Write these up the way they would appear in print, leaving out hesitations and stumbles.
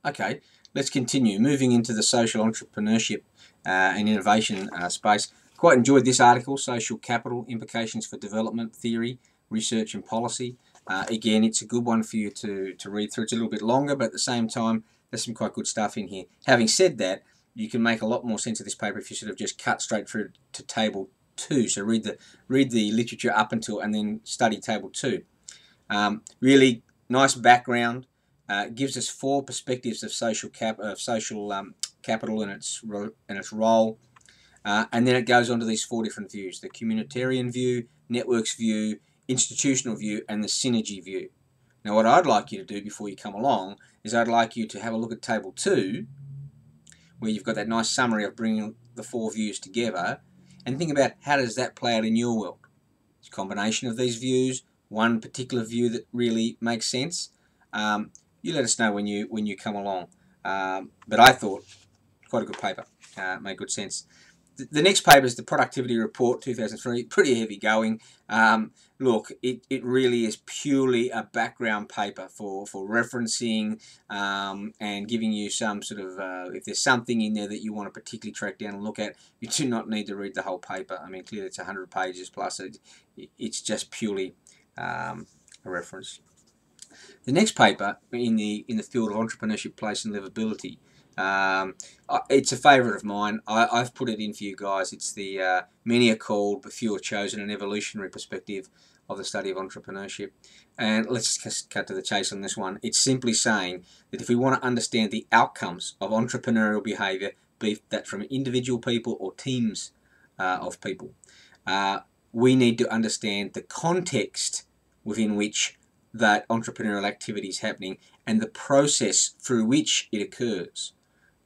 Okay, let's continue. Moving into the social entrepreneurship and innovation space. Quite enjoyed this article, Social Capital, Implications for Development Theory, Research and Policy. Again, it's a good one for you to read through. It's a little bit longer, but at the same time, there's some quite good stuff in here. Having said that, you can make a lot more sense of this paper if you sort of just cut straight through to Table 2. So read the literature up until and then study Table 2. Really nice background. Gives us 4 perspectives of social capital and its role, and then it goes on to these 4 different views: the communitarian view, networks view, institutional view, and the synergy view. Now, what I'd like you to do before you come along is I'd like you to have a look at Table 2, where you've got that nice summary of bringing the 4 views together, and think about how does that play out in your world. It's a combination of these views, one particular view that really makes sense. You let us know when you come along. But I thought quite a good paper, made good sense. The next paper is the Productivity Report 2003, pretty heavy going. Look, it really is purely a background paper for referencing and giving you some sort of, if there's something in there that you want to particularly track down and look at, you do not need to read the whole paper. I mean, clearly it's 100 pages plus. It's just purely a reference. The next paper in the field of entrepreneurship, place and livability, it's a favourite of mine. I've put it in for you guys. It's the Many Are Called but Few Are Chosen, an evolutionary perspective of the study of entrepreneurship. And let's just cut to the chase on this one. It's simply saying that if we want to understand the outcomes of entrepreneurial behaviour, be that from individual people or teams of people, we need to understand the context within which that entrepreneurial activity is happening and the process through which it occurs.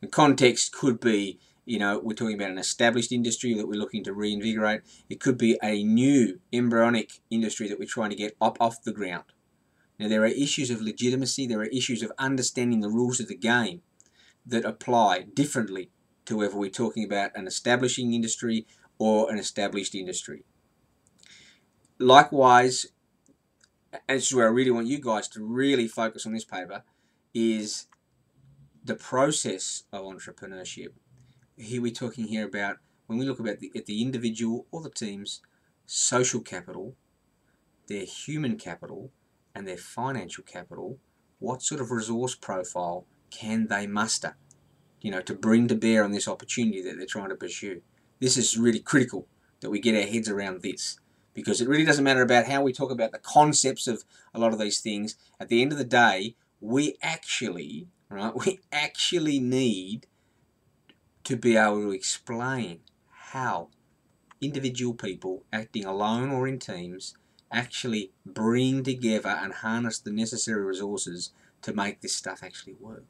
The context could be, we're talking about an established industry that we're looking to reinvigorate. It could be a new embryonic industry that we're trying to get off the ground. Now, there are issues of legitimacy, there are issues of understanding the rules of the game that apply differently to whether we're talking about an establishing industry or an established industry. Likewise, and this is where I really want you guys to really focus on this paper, is the process of entrepreneurship. Here we're talking here about, when we look about at the individual or the team's social capital, their human capital, and their financial capital, what sort of resource profile can they muster, to bring to bear on this opportunity that they're trying to pursue. This is really critical that we get our heads around this, because it really doesn't matter about how we talk about the concepts of a lot of these things. At the end of the day, we actually need to be able to explain how individual people acting alone or in teams actually bring together and harness the necessary resources to make this stuff actually work.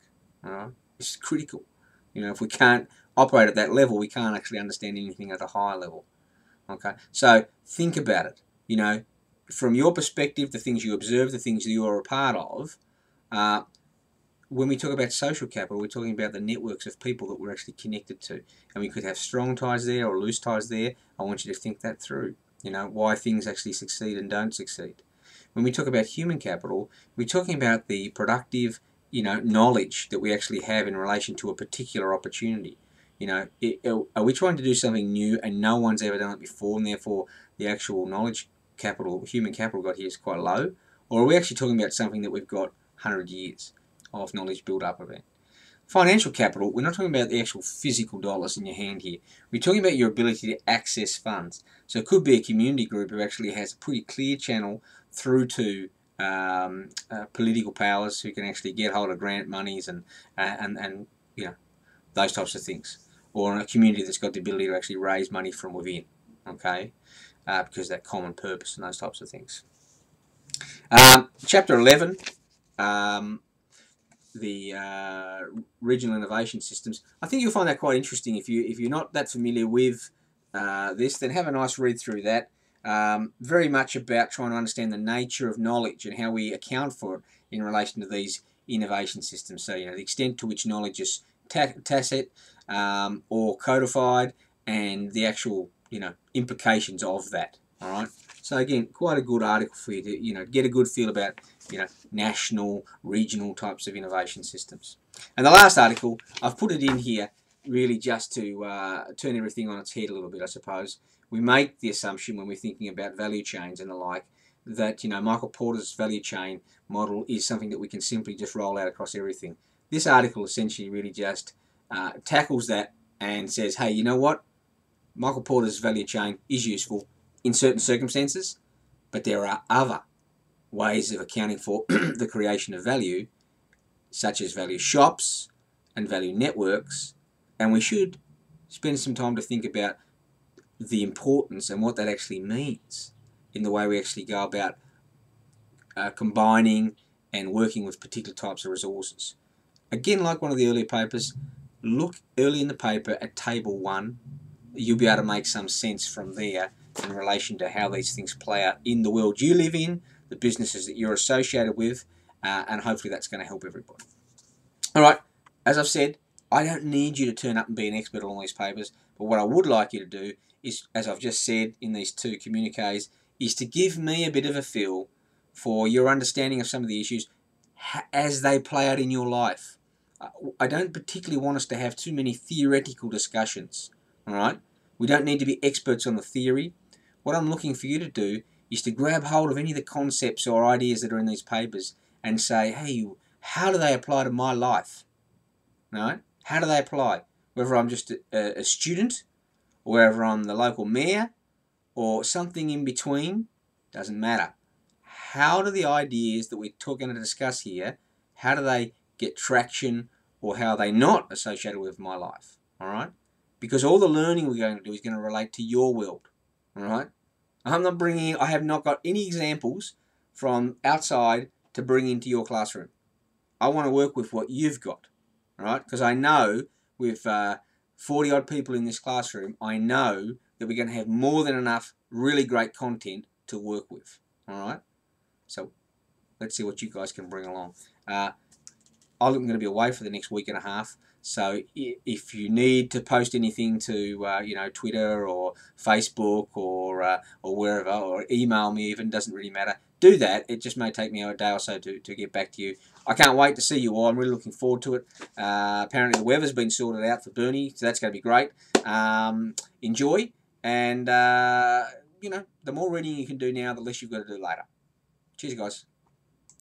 It's critical. If we can't operate at that level, we can't actually understand anything at a higher level. Okay, so think about it. From your perspective, the things you observe, the things that you are a part of. When we talk about social capital, we're talking about the networks of people that we're actually connected to, and we could have strong ties there or loose ties there. I want you to think that through. Why things actually succeed and don't succeed. When we talk about human capital, we're talking about the productive, knowledge that we actually have in relation to a particular opportunity. Are we trying to do something new and no one's ever done it before, and therefore the actual knowledge capital, human capital got here is quite low? Or are we actually talking about something that we've got 100 years of knowledge built up about? Financial capital, we're not talking about the actual physical dollars in your hand here. We're talking about your ability to access funds. So it could be a community group who actually has a pretty clear channel through to political powers who can actually get hold of grant monies and those types of things. Or in a community that's got the ability to actually raise money from within, okay, because of that common purpose and those types of things. Chapter 11, the regional innovation systems. I think you'll find that quite interesting. If you're not that familiar with this, then have a nice read through that. Very much about trying to understand the nature of knowledge and how we account for it in relation to these innovation systems. So, the extent to which knowledge is tacit or codified, and the actual implications of that. All right. So again, quite a good article for you to, get a good feel about, national, regional types of innovation systems. And the last article, I've put it in here really just to turn everything on its head a little bit, I suppose. We make the assumption when we're thinking about value chains and the like that, Michael Porter's value chain model is something that we can simply just roll out across everything. This article essentially really just tackles that and says, hey, you know what? Michael Porter's value chain is useful in certain circumstances, but there are other ways of accounting for the creation of value, such as value shops and value networks, and we should spend some time to think about the importance and what that actually means in the way we actually go about combining and working with particular types of resources. Again, like one of the earlier papers, look early in the paper at table 1. You'll be able to make some sense from there in relation to how these things play out in the world you live in, the businesses that you're associated with, and hopefully that's going to help everybody. All right, as I've said, I don't need you to turn up and be an expert on all these papers, but what I would like you to do is, as I've just said in these 2 communiques, is to give me a bit of a feel for your understanding of some of the issues as they play out in your life. I don't particularly want us to have too many theoretical discussions, all right? We don't need to be experts on the theory. What I'm looking for you to do is to grab hold of any of the concepts or ideas that are in these papers and say, hey, how do they apply to my life? All right? How do they apply? Whether I'm just a student, or whether I'm the local mayor, or something in between, doesn't matter. How do the ideas that we're going to discuss here, how do they get traction, or how are they not associated with my life? All right? Because all the learning we're going to do is going to relate to your world. All right? I have not got any examples from outside to bring into your classroom. I want to work with what you've got. All right? Because I know with 40 odd people in this classroom, I know that we're going to have more than enough really great content to work with. All right? So let's see what you guys can bring along. I'm going to be away for the next week and a half, so if you need to post anything to Twitter or Facebook or wherever, or email me even, doesn't really matter. Do that. It just may take me a day or so to get back to you. I can't wait to see you all. I'm really looking forward to it. Apparently the weather's been sorted out for Burnie, so that's going to be great. Enjoy, and the more reading you can do now, the less you've got to do later. Cheers, guys.